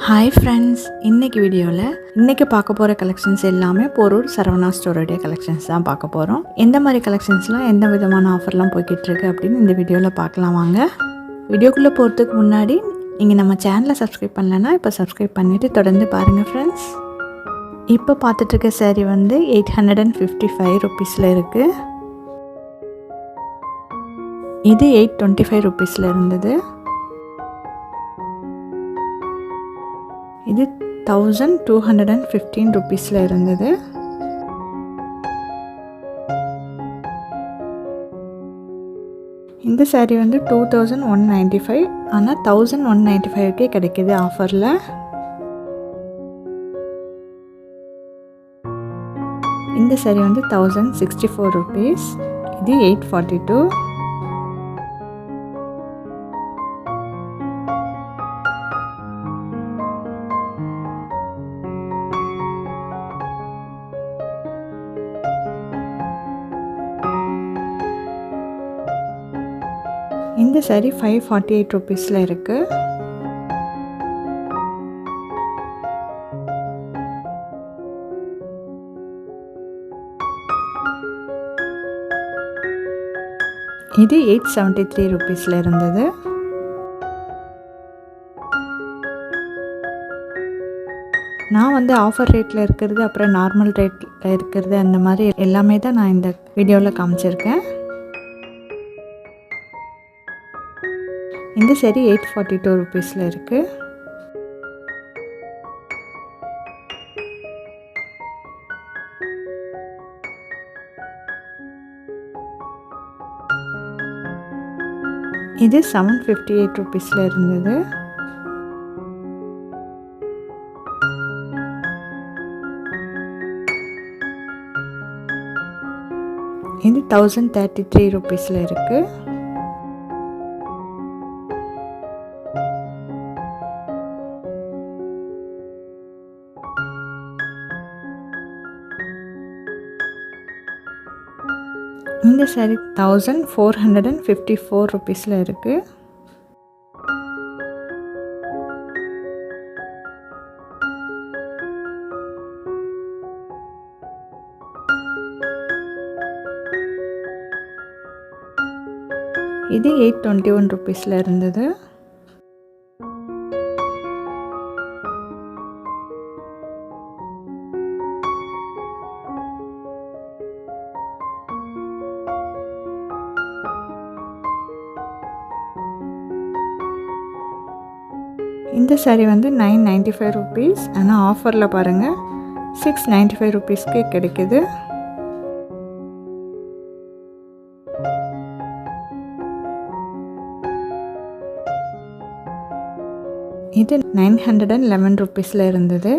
Hi friends, இன்றைக்கி வீடியோவில் இன்றைக்கி பார்க்க போகிற கலெக்ஷன்ஸ் எல்லாமே போரூர் சரவணா ஸ்டோருடைய கலெக்ஷன்ஸ் தான் பார்க்க போகிறோம். எந்த மாதிரி கலெக்ஷன்ஸ்லாம் எந்த விதமான ஆஃபர்லாம் போய்கிட்டு இருக்கு அப்படின்னு இந்த வீடியோவில் பார்க்கலாம் வாங்க. வீடியோக்குள்ளே போகிறதுக்கு முன்னாடி நீங்கள் நம்ம சேனலை சப்ஸ்கிரைப் பண்ணலைன்னா இப்போ சப்ஸ்கிரைப் பண்ணிவிட்டு தொடர்ந்து பாருங்கள் ஃப்ரெண்ட்ஸ். இப்போ பார்த்துட்ருக்க சாரீ வந்து 855 ருபீஸில் இருக்குது. இது 825 ருபீஸில் இருந்தது. இது 1215 ருபீஸில் இருந்தது. இந்த சாரீ வந்து 2195, ஆனால் 1195க்கே கிடைக்கிது ஆஃபரில். இந்த சாரீ வந்து 1064 ருபீஸ். இது 842. இந்த சாரீ 548 ருபீஸில் இருக்குது. இது 873 ருபீஸில் இருந்தது. நான் வந்து ஆஃபர் ரேட்டில் இருக்கிறது, அப்புறம் நார்மல் ரேட்டில் இருக்கிறது, அந்த மாதிரி எல்லாமே தான் நான் இந்த வீடியோவில் காமிச்சிருக்கேன். இந்த சாரீ 842 ருபீஸில் இருக்குது. இது 758 ருபீஸில் இருந்தது. இது 1033 ருபீஸில் இருக்குது. இந்த சாரீ 1454 ருபீஸில் இருக்குது. இது 821 ருபீஸில் இருந்தது. இந்த சாரீ வந்து 995 ருபீஸ், ஆனால் ஆஃபரில் பாருங்கள் 695 ருபீஸ்க்கு கிடைக்குது. இது 911 ருபீஸில் இருந்தது.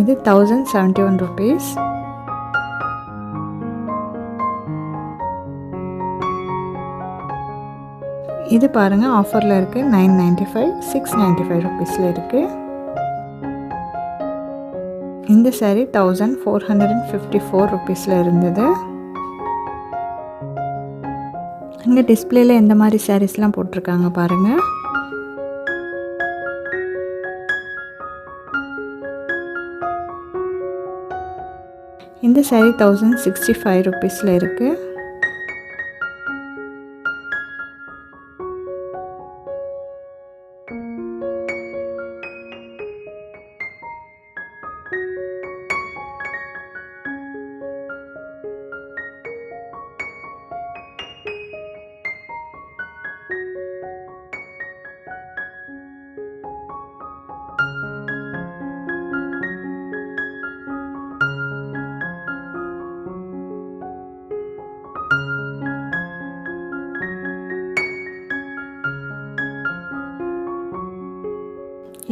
இது 1071 ருபீஸ். இது பாருங்கள் ஆஃபரில் இருக்குது. 995, 695 ருபீஸில் இருக்குது. இந்த சாரீ 1454 ருபீஸில் இருந்தது. அங்கே டிஸ்பிளேயில் எந்த மாதிரி சாரீஸ்லாம் போட்டிருக்காங்க பாருங்கள். இந்த சாரீ 1065 ருபீஸில் இருக்குது.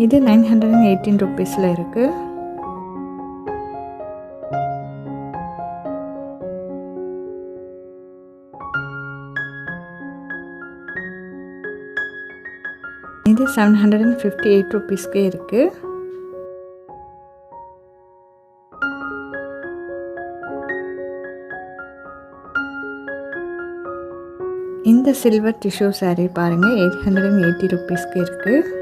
இது 918 ருபீஸில் இருக்குது. இது 758 ருபீஸ்க்கே இருக்குது. இந்த சில்வர் டிஷ்யூ saree பாருங்கள் 880 ருபீஸ்க்கு இருக்குது.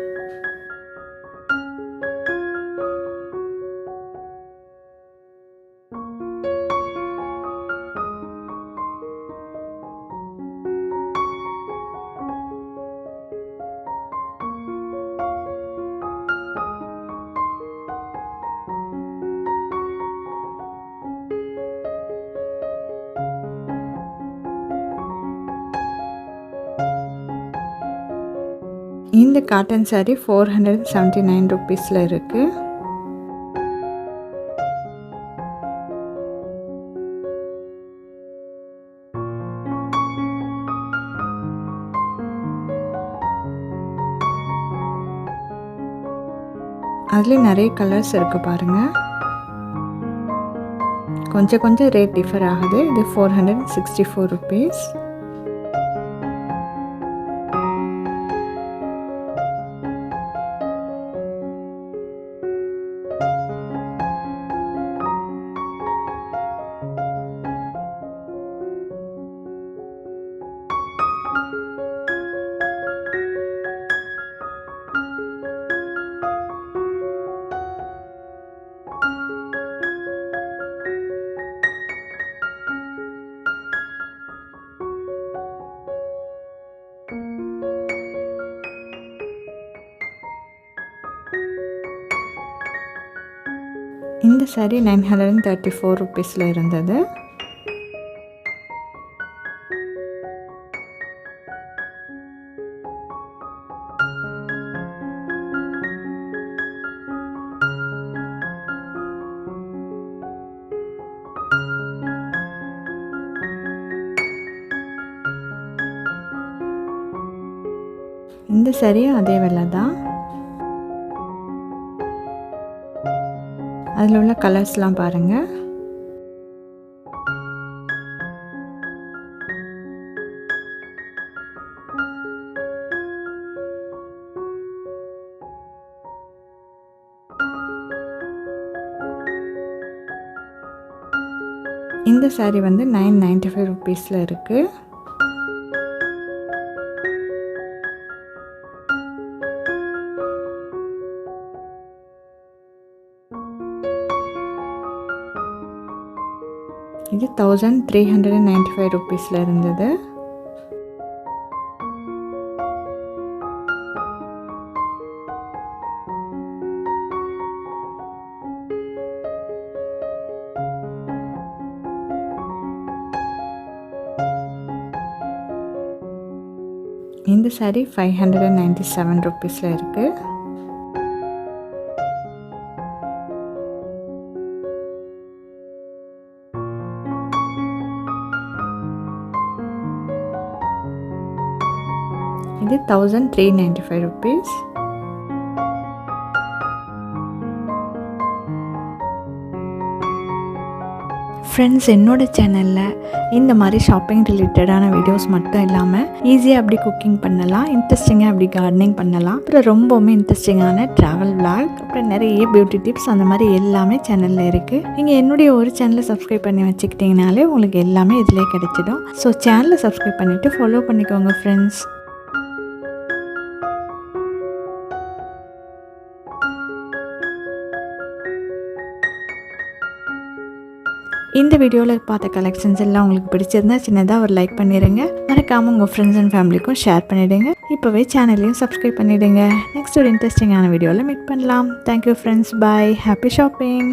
இந்த காட்டன் saree 479 ருபீஸில் இருக்குது. அதுலேயும் நிறைய கலர்ஸ் இருக்குது பாருங்கள். கொஞ்சம் ரேட் டிஃபர் ஆகுது. இது 464 ருபீஸ். இந்த saree 934 ருபீஸில் இருந்தது. இந்த saree அதே விலை தான். அதில் உள்ள கலர்ஸ்லாம் பாருங்கள். இந்த saree வந்து 995 ருபீஸில் இருக்குது. இது 1395 ருபீஸில் இருந்தது. இந்த saree 597 ருபீஸில் இருக்குது. இது 1395 ருபீஸ். ஃப்ரெண்ட்ஸ், என்னோட சேனலில் இந்த மாதிரி ஷாப்பிங் ரிலேட்டடான வீடியோஸ் மட்டும் இல்லாமல் ஈஸியாக அப்படி குக்கிங் பண்ணலாம், இன்ட்ரெஸ்டிங்காக அப்படி கார்டனிங் பண்ணலாம், அப்புறம் ரொம்பவுமே இன்ட்ரெஸ்டிங்கான ட்ராவல் விளாக், அப்புறம் நிறைய பியூட்டி டிப்ஸ் அந்த மாதிரி எல்லாமே சேனலில் இருக்குது. நீங்கள் என்னுடைய ஒரு சேனலை சப்ஸ்கிரைப் பண்ணி வச்சுக்கிட்டிங்கனாலே உங்களுக்கு எல்லாமே இதிலே கிடைச்சிடும். ஸோ சேனலை சப்ஸ்கிரைப் பண்ணிவிட்டு ஃபாலோ பண்ணிக்கோங்க ஃப்ரெண்ட்ஸ். இந்த வீடியோவில் பார்த்த கலெக்ஷன்ஸ் எல்லாம் உங்களுக்கு பிடிச்சிருந்தா சின்னதாக ஒரு லைக் பண்ணிடுங்க. மறக்காமல் உங்கள் ஃப்ரெண்ட்ஸ் அண்ட் ஃபேமிலிக்கும் ஷேர் பண்ணிவிடுங்க. இப்போவே சேனலையும் சப்ஸ்கிரைப் பண்ணிவிடுங்க. நெக்ஸ்ட் ஒரு இன்ட்ரெஸ்டிங்கான வீடியோவில் மீட் பண்ணலாம். Thank you friends. Bye. Happy shopping.